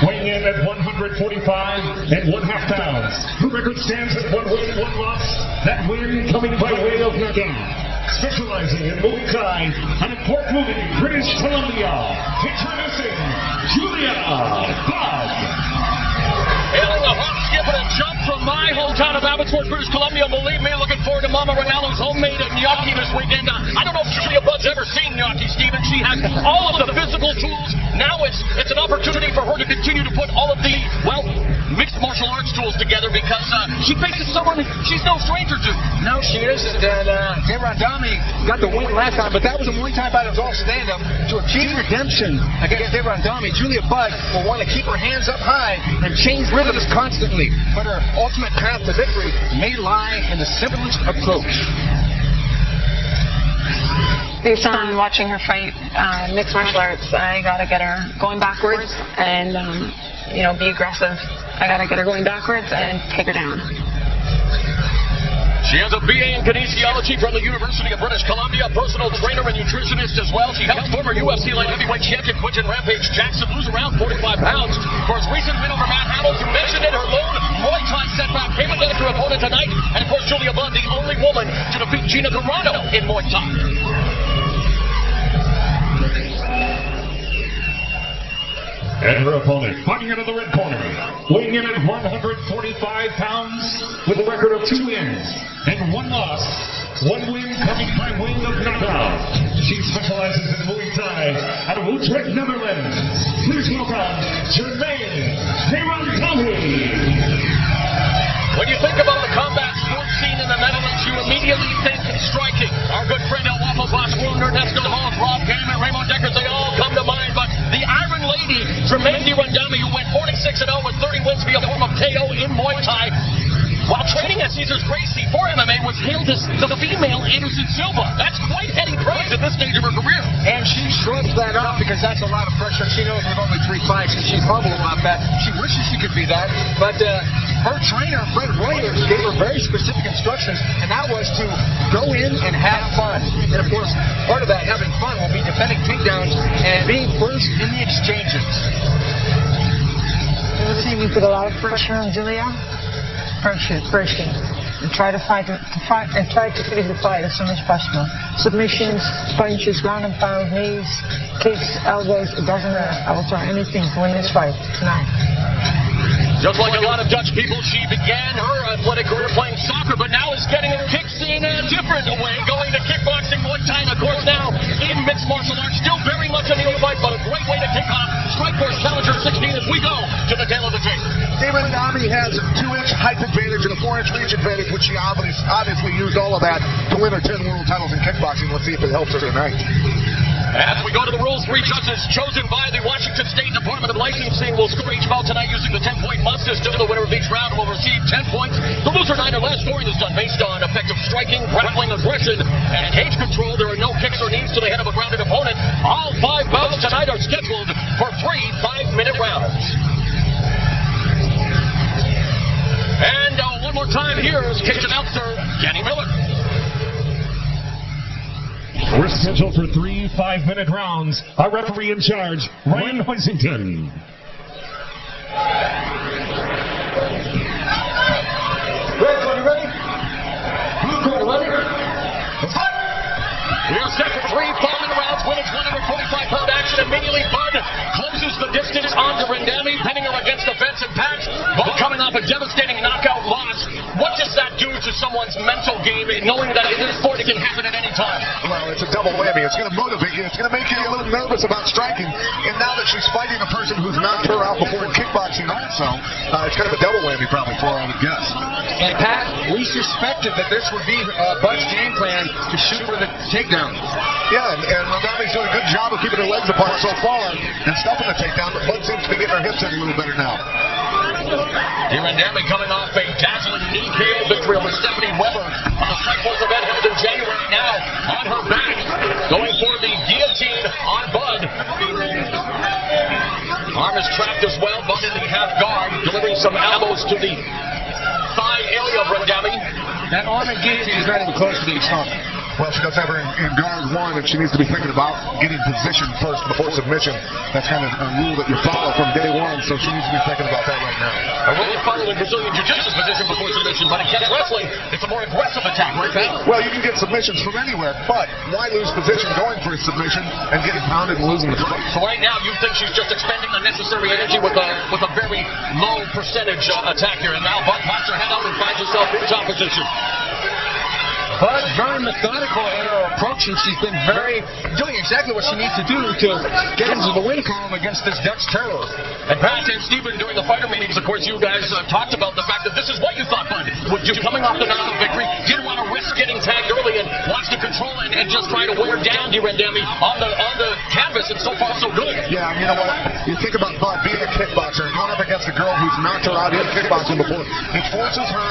weighing in at 145.5 pounds. The record stands at 1 win, 1 loss. That win coming by way of knockout. Specializing in Muay Thai and in Port Moody, British Columbia, introducing Julia Budd. Hailing a hop, skip, and a jump from my hometown of Abbotsford, British Columbia. Believe me, looking forward to Mama Ronaldo's homemade gnocchi this weekend. I don't know if Julia Budd's ever seen gnocchi, Stephen. She has all of the physical tools. Now it's an opportunity for her to continue to put all of the, well, mixed martial arts tools together because she faces someone she's no stranger to. No, she isn't. And Randamine got the win last time, but that was a Muay Thai fight. It was all stand-up. To achieve redemption against Randamine, Julia Budd will want to keep her hands up high and change rhythms constantly. But her ultimate path to victory may lie in the simplest approach. Based on watching her fight mixed martial arts, I gotta get her going backwards and be aggressive. I gotta get her going backwards and take her down. She has a BA in kinesiology from the University of British Columbia, personal trainer and nutritionist as well. She helped former UFC light heavyweight champion Quinton Rampage Jackson lose around 45 pounds. For his recent win over Matt Hamilton, you mentioned it, her lone Muay Thai setback came against her opponent tonight. And of course, Julia Budd, the only woman to defeat Gina Carano in Muay Thai. And her opponent, fighting out of the red corner, weighing in at 145 pounds with a record of 2 wins and 1 loss. 1 win coming by way of knockout. She specializes in Muay Thai out of Utrecht, Netherlands. Please welcome Germaine. When you think about the combat sports scene in the Netherlands, you immediately think striking. Our good friend El Waffle Boss, Wilner, Nesco Hall, Rob Gammon, Raymond Deckers, they all come to mind. But the Iron Lady, Germaine Randamine, who went 46-0 with 30 wins via form of KO in Muay Thai, while training at Caesars Gracie for MMA, was hailed as the female Anderson Silva. That's quite heady praise at this stage of her career. And she shrugs that off because that's a lot of pressure. She knows with only 3 fights and she's humble about that. She wishes she could be that. But her trainer, Fred Royer, gave her very specific instructions, and that was to go in and have fun. And of course, part of that having fun will be defending takedowns and being first in the exchanges. You would say we put a lot of pressure on Julia? Pressure. And try to fight and try to finish the fight as soon as possible. Submissions, punches, ground and pound, knees, kicks, elbows, it doesn't matter. I will try anything to win this fight tonight. Just like a lot of Dutch people, she began her athletic career playing soccer, but now is getting her kicks in a different way, going to kickboxing, Muay Thai, and of course now in mixed martial arts. Still very much a neophyte, but a great way to kick off Strikeforce Challenger 16 as we go to the tail of the tape. Randamine has a 2-inch height advantage and a 4-inch reach advantage, which she obviously used all of that to win her 10 world titles in kickboxing. Let's see if it helps her tonight. As we go to the rules, 3 judges chosen by the Washington State Department of Licensing will score each bout tonight using the 10-point must. Still, the winner of each round will receive 10 points. The loser 9 or less scoring is done based on effective striking, grappling, aggression, and cage control. There are no kicks or knees to the head of a grounded opponent. All 5 bouts tonight are scheduled for 3 5-minute rounds. And one more time, here's cage announcer Kenny Miller. We're scheduled for 3 5-minute rounds. Our referee in charge, Ryan Hoisington. Red, you ready? Blue corner, ready? We're set for 3 5-minute rounds. Winning 145-pound action. Immediately, Budd closes the distance onto Randamine, pinning her against the fence and patch. But coming off a devastating knockout loss, what does that do to someone's mental game, knowing that in this sport it can happen at any time? Well, it's a double whammy. It's going to motivate you. It's going to make you a little nervous about striking. And now that she's fighting a person who's knocked her out before in kickboxing also, it's kind of a double whammy probably for her, I would guess. And Pat, we suspected that this would be Budd's game plan to shoot for the takedown. Yeah, and Randamine's doing a good job of keeping her legs apart so far and stuffing the takedown, but Budd seems to be getting her hips in a little better now. Randamine coming off a dazzling knee KO victory over Stephanie Weber on the Strikeforce event held in January. Now on her back, going for the guillotine on Budd. Arm is trapped as well. Budd in the half guard, delivering some elbows to the thigh area of Randamine. That arm and guillotine is not even close to being stopped. Well, she does have her in guard one, and she needs to be thinking about getting position first before submission. That's kind of a rule that you follow from day one, so she needs to be thinking about that right now. A rule you follow in Brazilian Jiu-Jitsu's position before submission, but in Kenyan wrestling, it's a more aggressive attack, right, pal? Well, you can get submissions from anywhere, but why lose position going for a submission and getting pounded and losing the fight? So right now, you think she's just expending unnecessary energy with a very low percentage attack here, and now Bud pops her head out and finds herself in top position. Bud, very methodical in her approach, and she's been doing exactly what she needs to do to get into the win column against this Dutch terror. And Pat and Stephen, during the fighter meetings, of course, you guys talked about the fact that this is what you thought, Bud. With you coming off the knockout victory, didn't want to risk getting tagged early and wants to control and just try to wear down Randamine on the canvas, and so far so good. Yeah, you know what? You think about Bud being a kickboxer and going up against a girl who's knocked her out in kickboxing before. It forces her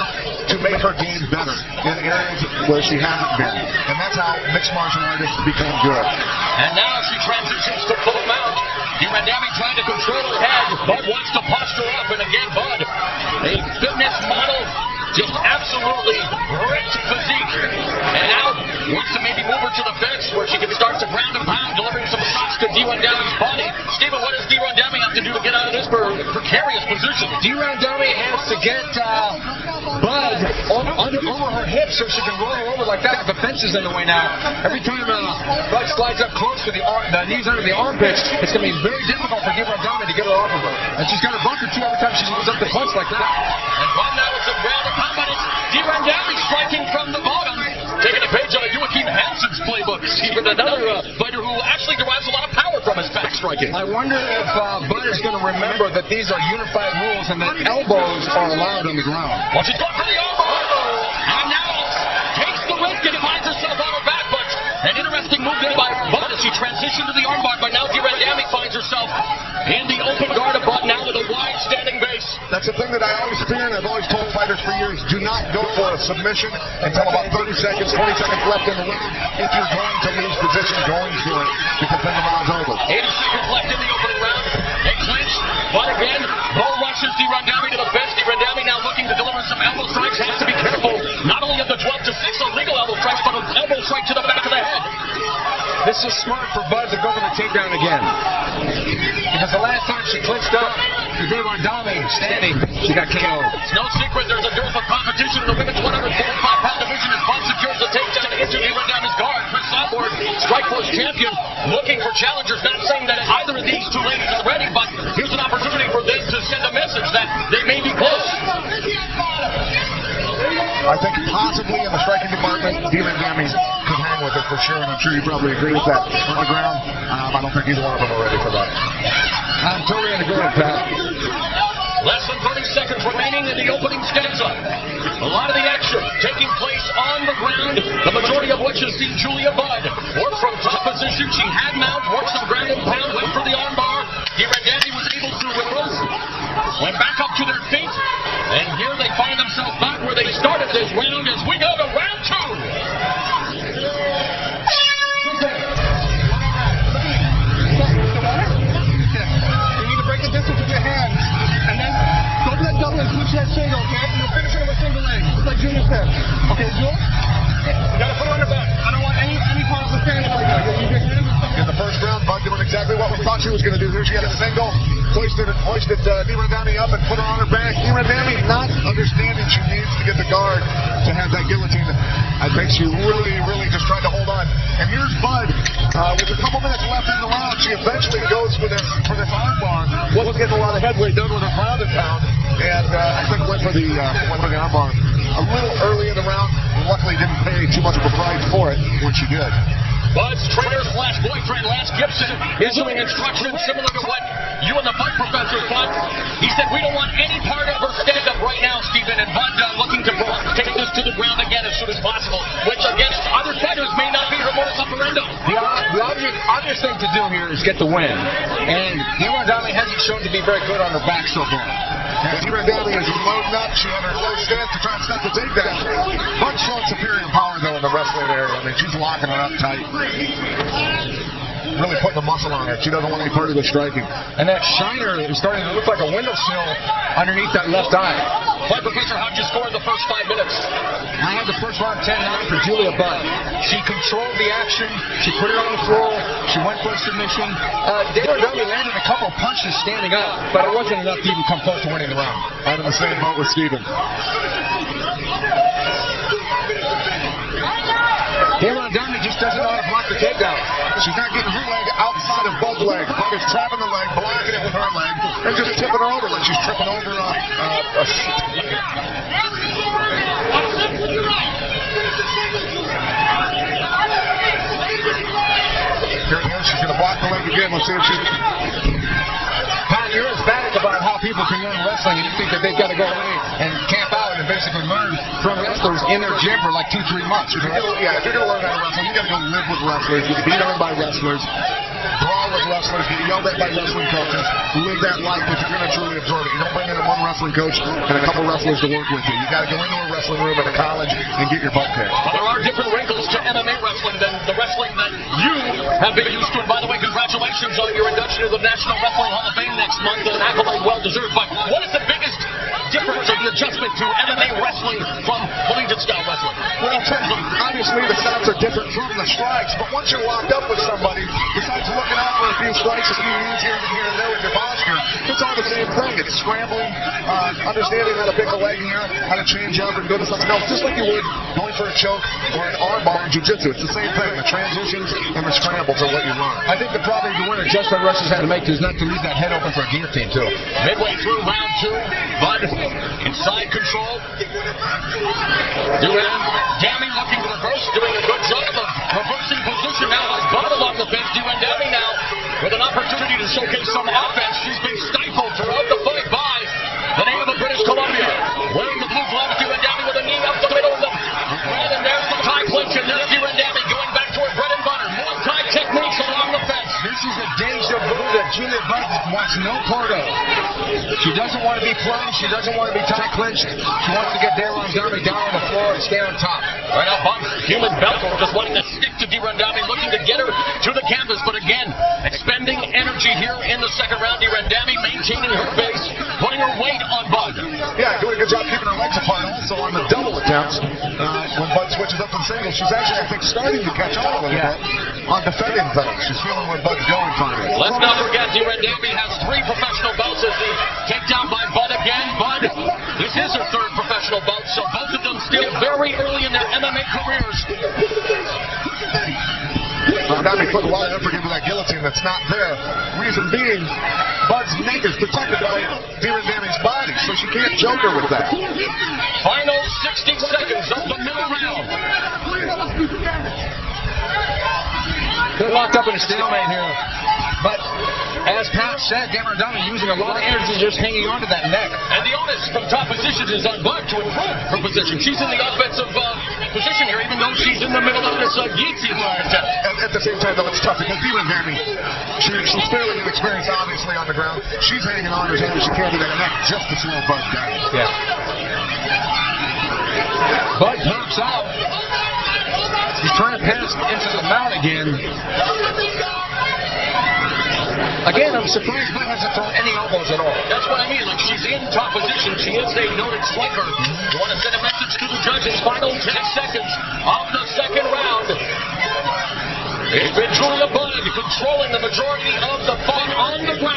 to make her game better in areas where she hasn't been. And that's how mixed martial artists become good. And now she transitions to full mount. Randamine trying to control her head. Bud wants to posture up, and again, Bud, a fitness model, just absolutely ripped physique. And now wants to maybe move her to the fence where she can start to ground and pound, delivering some shots to Randamine's body. Stephen, what does Randamine have to do to get out of this precarious position? Randamine has to get Bud over her hips so she can roll her over like that. The fence is in the way now. Every time Bud slides up close to the knees under the armpits, it's going to be very difficult for Randamine to get her off of her. And she's got a bunker too every time she moves up the punch like that. And Bud now with some ground and pound, but it's Randamine striking from the bottom. Taking a page out of Joachim Hansen's playbook. Even another fighter who actually derives a lot of power from his back striking. I wonder if Bud is going to remember that these are unified rules and that elbows are allowed on the ground. Well, she's going for the elbow. And now takes the risk and finds herself on her back. But an interesting move there by Bud as she transitioned to the armbar. But now Randamine finds herself in the open guard of Bud now with a wide standing base. That's the thing that I always fear, and I've always told fighters for years, do not go for a submission until about 30 seconds, 20 seconds left in the round. If you're going to lose position, going for it, because then the round's over. 80 seconds left in the opening round. They clinch, but again, Bull rushes Randamine to the fence. Randamine now looking to deliver some elbow strikes. Has to be careful, not only of the 12 to 6 illegal elbow strikes, but an elbow strike to the back of the head. This is smart for Bud to go for the takedown again. Because the last time she clinched up to Randamine standing, she got KO'd. It's no secret there's a dearth of competition in the women's 145-pound division as Bud secures the takedown into Randamine's guard. Chris Southward, Strikeforce champion, looking for challengers. Not saying that either of these two ladies are ready, but here's an opportunity for them to send a message that they may be close. I think possibly in the striking department, Randamine could hang with it for sure, and I'm sure you probably agree with that. On the ground, I don't think either one of them are ready for that. I'm totally in agreement, Pat. Less than 30 seconds remaining in the opening stanza. A lot of the action taking place on the ground, the majority of which is seen Julia Budd work from top position. She had mount, worked some ground and pound, went for the armbar. Randamine was able to reverse, went back up to their feet, and here they find themselves back where they started this round as we go to round two. You need to break the distance with your hands, and then go to that double and switch that single, okay? And you'll finish it with a single leg, just like Junior said. Okay, Jules? You gotta put her on her back. I don't want any part of the standing right now. You use your hands and stuff. In the first round, Bud doing exactly what we thought she was going to do. Here she had a single, hoisted Randamine up and put her on her back. Randamine not understanding she needs to get the guard to have that guillotine. I think she really just tried to hold on. And here's Bud with a couple minutes left in the round. She eventually goes for this arm bar. Wasn't getting a lot of headway done with her ground and pound, and I think went for the arm bar a little early in the round. Luckily, didn't pay too much of a price for it when she did. Bud's trainer/boyfriend, Lance Gibson, issuing instructions similar to what you and the fight professor thought. He said, we don't want any part of her stand-up right now, Stephen, and Bud looking to take this to the ground again as soon as possible, which against other fighters may not be her modus operandi. The obvious thing to do here is get the win, and Randamine hasn't shown to be very good on her back so far. Randamine is loading up. She had her low stance to try and stop the takedown. Bud's showing superior power, though, in the wrestling area. I mean, she's locking her up tight. really putting the muscle on her. She doesn't want any part of the striking. And that shiner is starting to look like a windowsill underneath that left eye. Well, Professor, how'd you score the first 5 minutes? I had the first round 10-9 for Julia Budd. She controlled the action. She put it on the floor. She went for a submission. Randamine landed a couple punches standing up, but it wasn't enough to even come close to winning the round. I'm in the same boat with Steven. Randamine just doesn't know how to block the takedown. She's not getting her leg outside of Bud's leg. Bud is trapping the leg, blocking it with her leg, and just tipping her over like she's tripping over Here it is. She's going to block the leg again. Let's see if she... Pat, you're emphatic about how people can learn wrestling, and you think that they've got to go away and camp out and basically learn from wrestlers in their gym for like 2-3 months. If you're going to learn how to wrestle, you got to go live with wrestlers, get beat on by wrestlers, brawl with wrestlers, get yelled at by wrestling coaches. Live that life if you're going to truly absorb it. You don't bring in one wrestling coach and a couple wrestlers to work with you. You got to go into a wrestling room at a college and get your butt kicked. Well, there are different wrinkles to MMA wrestling than the wrestling that you have been used to. And by the way, congratulations on your induction to the National Wrestling Hall of Fame next month. An accolade well deserved. But what is the biggest difference or the adjustment to MMA wrestling from collegiate style wrestling? Well, in terms of, obviously the sounds are different from the strikes, but once you're locked up with somebody, besides looking out for a few strikes, a few moves here and there with your posture, it's all the same thing. It's scrambling, understanding how to pick a leg here, how to change up and go to something else, just like you would going for a choke or an arm bar in jiu-jitsu. It's the same thing. The transitions and the scrambles are what you learn. I think the problem the one adjustment wrestlers had to make is not to leave that head open for a guillotine, too. Midway through round 2, Bud inside control. Randamine looking to reverse, doing a good job of reversing position. Now has Bud along the fence. Randamine now with an opportunity to showcase some offense. She's been stifled throughout the fight by the native of British Columbia. Wearing the blue gloves, Randamine with a knee up the middle of the red, and there's the tie clinch, and there's Randamine going back to her bread and butter. More tie techniques along the fence. This is a deja vu that Julia Budd wants no part of. She doesn't want to be plunged. She doesn't want to be tie clinched. She wants to get Randamine down on the floor and stay on top. Right now, Bud, human Belko just wanting to stick to Randamine, looking to get her to the canvas. But again, expending energy here in the second round. Randamine maintaining her base, putting her weight on Bud. Yeah, doing a good job keeping her legs apart. Also on the double attempts, when Bud switches up to singles, she's actually, I think, starting to catch on a little bit on defending things. She's feeling where Bud's going finally. Let's not forget, Randamine has 3 professional bouts as the takedown by Bud again. Bud, this is her 3rd professional bout, so both of them still very early in their MMA careers. Randamine put a lot of effort into that guillotine that's not there. Reason being, Bud's neck is protected by Randamine's body, so she can't choke her with that. Final 60 seconds of the middle round. They're locked up in a stalemate here. But as Pat said, Randamine using a lot of energy just hanging onto that neck. And the onus from top position is on Bud to improve her position. She's in the offensive position here, even though she's in the middle of this guillotine attempt. At the same time, though, it's tough because Randamine, she's fairly inexperienced, obviously, on the ground. She's hanging on as hard as she can to that neck just to slow Bud down. Yeah. Bud pops out. He's trying to pass into the mount again. Again, I'm surprised Bud hasn't thrown any elbows at all. That's what I mean. Like, she's in top position. She is a noted striker. You want to send a message to the judges. Final 10 seconds of the second round. It's been Julia Budd controlling the majority of the fight on the ground.